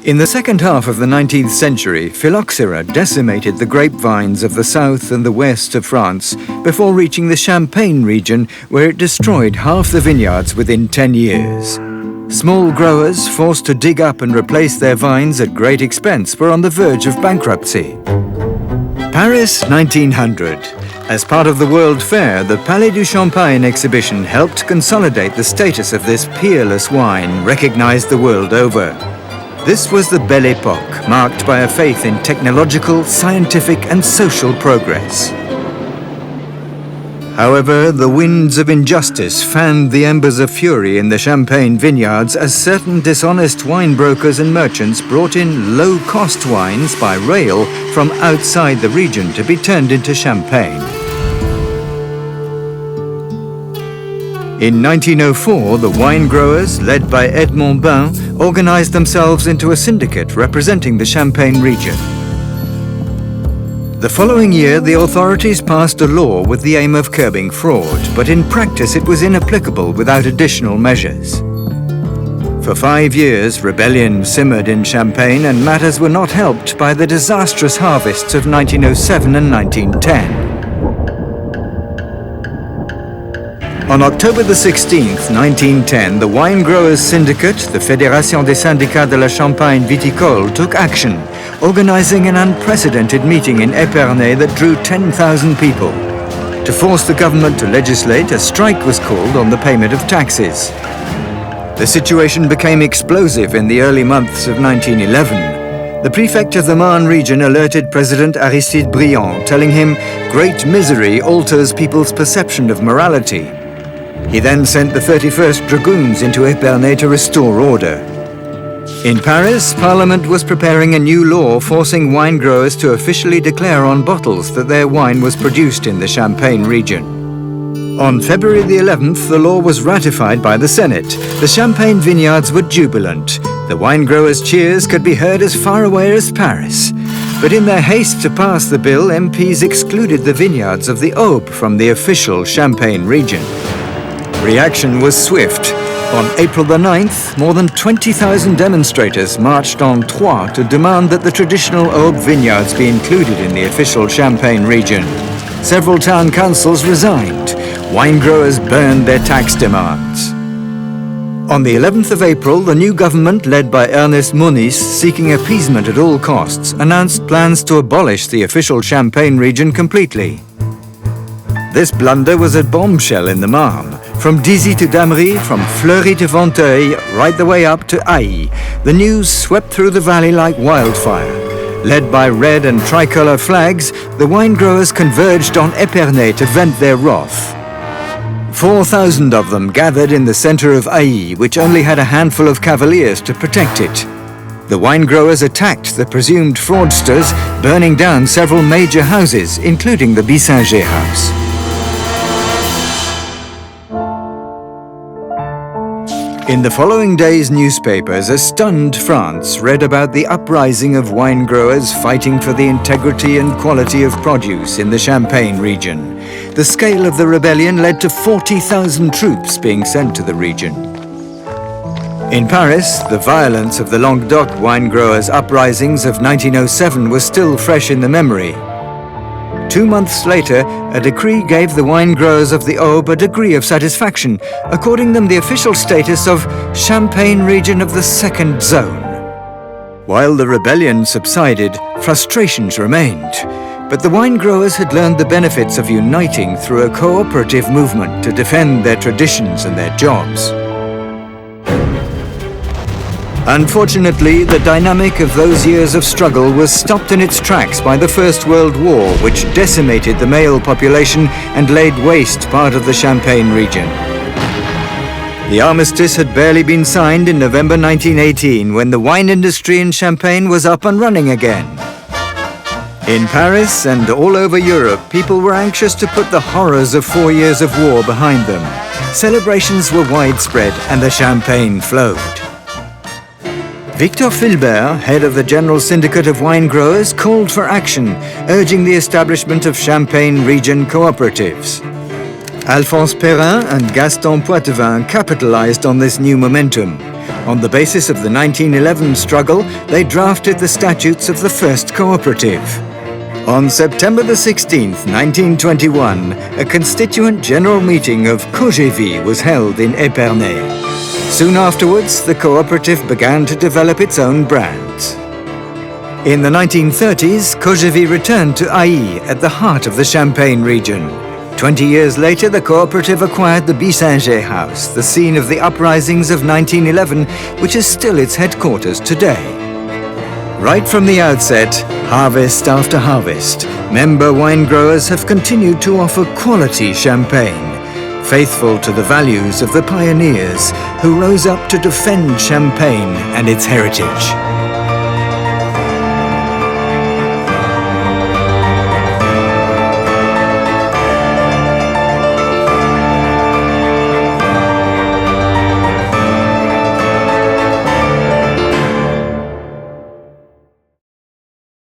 In the second half of the 19th century, phylloxera decimated the grapevines of the south and the west of France before reaching the Champagne region, where it destroyed half the vineyards within 10 years. Small growers, forced to dig up and replace their vines at great expense, were on the verge of bankruptcy. Paris, 1900. As part of the World Fair, the Palais du Champagne exhibition helped consolidate the status of this peerless wine, recognized the world over. This was the Belle Époque, marked by a faith in technological, scientific and social progress. However, the winds of injustice fanned the embers of fury in the Champagne vineyards as certain dishonest wine brokers and merchants brought in low-cost wines by rail from outside the region to be turned into champagne. In 1904, the wine growers, led by Edmond Bain, organized themselves into a syndicate representing the Champagne region. The following year, the authorities passed a law with the aim of curbing fraud, but in practice it was inapplicable without additional measures. For 5 years, rebellion simmered in Champagne, and matters were not helped by the disastrous harvests of 1907 and 1910. On October the 16th, 1910, the Wine Growers Syndicate, the Fédération des syndicats de la Champagne viticole, took action, organizing an unprecedented meeting in Épernay that drew 10,000 people. To force the government to legislate, a strike was called on the payment of taxes. The situation became explosive in the early months of 1911. The prefect of the Marne region alerted President Aristide Briand, telling him, "Great misery alters people's perception of morality." He then sent the 31st Dragoons into Épernay to restore order. In Paris, Parliament was preparing a new law forcing wine growers to officially declare on bottles that their wine was produced in the Champagne region. On February the 11th, the law was ratified by the Senate. The Champagne vineyards were jubilant. The wine growers' cheers could be heard as far away as Paris. But in their haste to pass the bill, MPs excluded the vineyards of the Aube from the official Champagne region. Reaction was swift. On April the 9th, more than 20,000 demonstrators marched on Troyes to demand that the traditional Aube vineyards be included in the official Champagne region. Several town councils resigned. Wine growers burned their tax demands. On the 11th of April, the new government, led by Ernest Moniz, seeking appeasement at all costs, announced plans to abolish the official Champagne region completely. This blunder was a bombshell in the Marne. From Dizy to Damery, from Fleury to Venteuil, right the way up to Ailly, the news swept through the valley like wildfire. Led by red and tricolour flags, the wine growers converged on Épernay to vent their wrath. 4,000 of them gathered in the centre of Ailly, which only had a handful of cavaliers to protect it. The wine growers attacked the presumed fraudsters, burning down several major houses, including the Bissinger house. In the following day's newspapers, a stunned France read about the uprising of wine growers fighting for the integrity and quality of produce in the Champagne region. The scale of the rebellion led to 40,000 troops being sent to the region. In Paris, the violence of the Languedoc wine growers' uprisings of 1907 was still fresh in the memory. 2 months later, a decree gave the wine growers of the Aube a degree of satisfaction, according them the official status of Champagne region of the second zone. While the rebellion subsided, frustrations remained. But the wine growers had learned the benefits of uniting through a cooperative movement to defend their traditions and their jobs. Unfortunately, the dynamic of those years of struggle was stopped in its tracks by the First World War, which decimated the male population and laid waste part of the Champagne region. The armistice had barely been signed in November 1918, when the wine industry in Champagne was up and running again. In Paris and all over Europe, people were anxious to put the horrors of 4 years of war behind them. Celebrations were widespread and the champagne flowed. Victor Filbert, head of the General Syndicate of Wine Growers, called for action, urging the establishment of Champagne region cooperatives. Alphonse Perrin and Gaston Poitevin capitalized on this new momentum. On the basis of the 1911 struggle, they drafted the statutes of the first cooperative. On September the 16th, 1921, a constituent general meeting of COGEVI was held in Épernay. Soon afterwards, the cooperative began to develop its own brands. In the 1930s, COGEVI returned to Ailly at the heart of the Champagne region. 20 years later, the cooperative acquired the Bissanger house, the scene of the uprisings of 1911, which is still its headquarters today. Right from the outset, harvest after harvest, member wine growers have continued to offer quality champagne, faithful to the values of the pioneers who rose up to defend Champagne and its heritage.